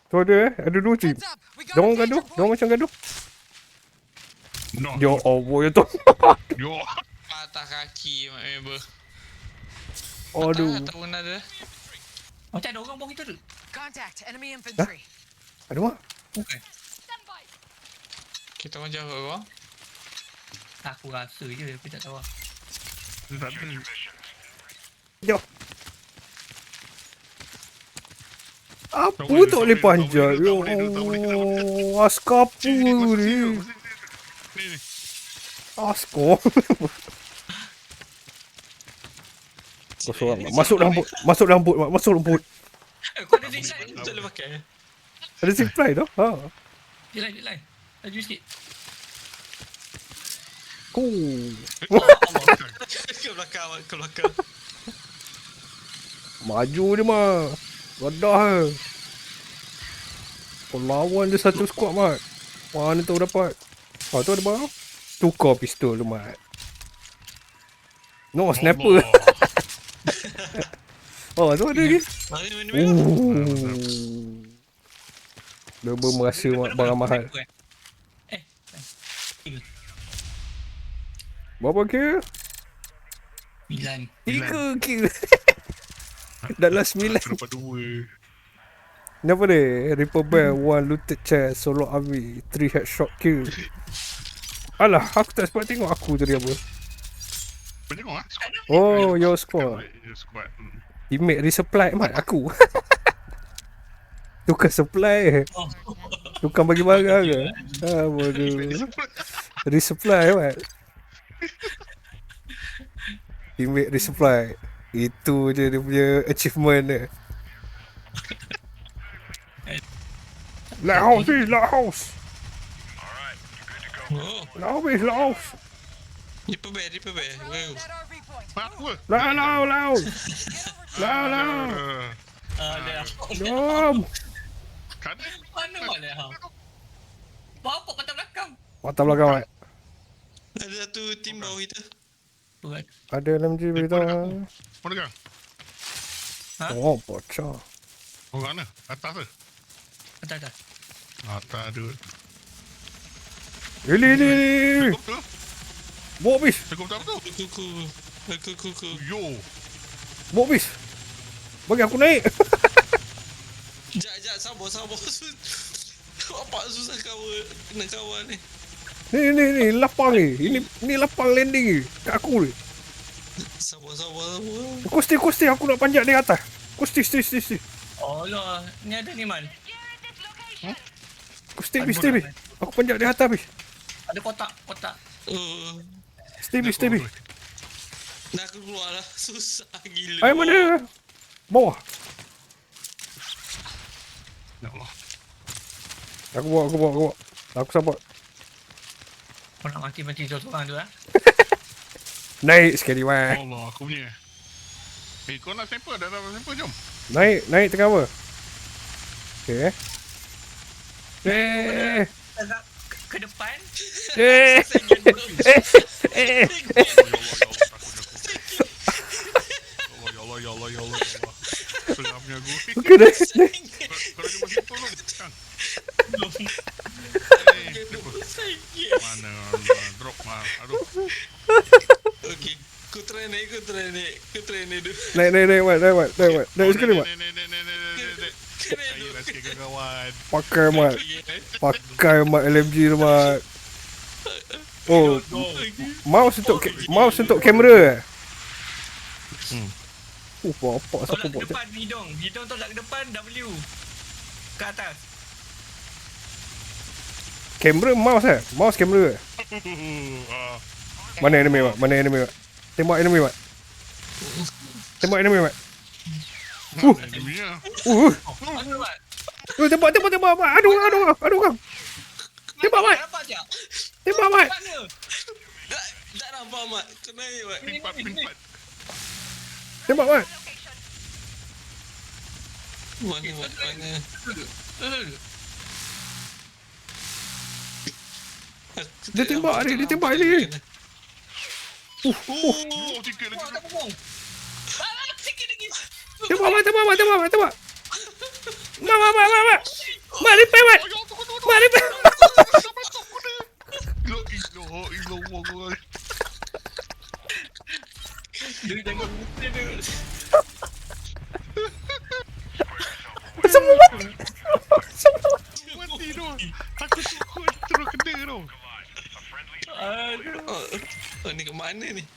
Tu ada ada 2 team. Heads up. We got Diorang a gaduh, danger diorang point. macam gaduh. No. Ya Allah ya tu. Yo. Patah kaki mak member. Aduh. Patah ataupun ada. Macam ada orang bawah kita tu. Contact. Enemy infantry. Ada mak. Bukan. Kita orang jauh orang. Aku rasa je, tapi tak tahu lah. Dia tak ada. Ya. Apa tak boleh panjat? Ya Allah. Askar apa ni? Ni. Askar. Masuk dalam boat. Masuk dalam boat, Mak. Masuk dalam boat. Kau ada zipline? Tak boleh pakai. Ada zipline tu. Ha. Zipline. Laju sikit. Cool. Ke belakang, ke belakang. Maju dia mah. Gadah. Kau lawan dia satu squad, Mat. Mana tahu dapat. Oh, tu ada barang. Tukar pistol tu, Mat. No, sniper. Oh, tu ada lagi. Mana. Dia merasa barang mahal. Berapa kira? 9. 3 kira. Dalam 9. Dapat 2. Ni apa dia? Reaper Bear, 1 looted chest, solo army, 3 headshot kill. Alah, aku tak sempat tengok aku tadi apa. Kau tengok ah. Oh, your squad. Your squad. Teammate resupply, Mat, aku. Tukar supply. Tukar bagi barang ke? Ah, bodoh. Resupply, Mat. Teammate resupply. Itu je dia punya achievement dia. Let house ni, let house. Oh, Let house. Reaper bear. Wow. That RV point. Apa? Lau. Lau. Ada. Jom. Kan? Mana hang? Bapak patah belakang. Mata belakang, Mat. Ada satu tim bawah kita. Bukan. Ada LMG berita. Mana kan? Ha? Oh, bocor. Orang mana? Atas ke? Atas. Atas ada. Ini. Helikopter? Bawa habis. Helikopter apa tu? Kuku. Yo. Bawa habis. Bagi aku naik. Jap, sabar. Apa susah nak kawan ni. Ni lapang ni. Ini lapang landing ni. Kat aku ni. Sabar. Kosti aku nak panjat di atas. Kosti. Oh lah, ni ada ni man. Kosti. Aku panjat di atas habis. Ada kotak. Stay. Nak aku keluar lah. Susah gila. Ayo mana? Bawah. Ya Allah. Aku bawa. Aku support. Kau nak mati seorang tu lah. Naik sekali, Mat. Allah, aku punya. Kau nak sniper? Dah dapat sniper, jom. Naik tengah apa? Okay. Ke depan. Ya Allah. Selamnya aku. Okay, dah. Kau dah jumpa sniper belum? Kang. Mana? Drop mah. Aduh. Okay. Ku try naik dulu. Naik, Mat. Naik sekali, Mat. Ayolah sikit kawan. Pakai, Mat, LMG tu, Mat. Oh, mouse untuk kamera. Bapak siapa Tolak ke buat depan hidung tolak ke depan W. Ke atas. kamera mouse mouse kamera. Mana enemy, Mat? Tembak enemy, Mat. Dunia. Tembak, Mat. Aduh kau. Tembak, Mat. Nampak tak? Tembak, Mat. Mana? Tak nampak, Mat. Kena naik, Mat. Pimpat. Tembak, Mat. Mana? Dia tembak ni. Oh, sikit lagi. Tak bohong. Sikit lagi. Tembak, Mat. Mat. Ilo gua. Dia jangan muka dia. Semua mati. Mati tu. Aku terus kena tu. Aduh. Oh, ni ke mana ni?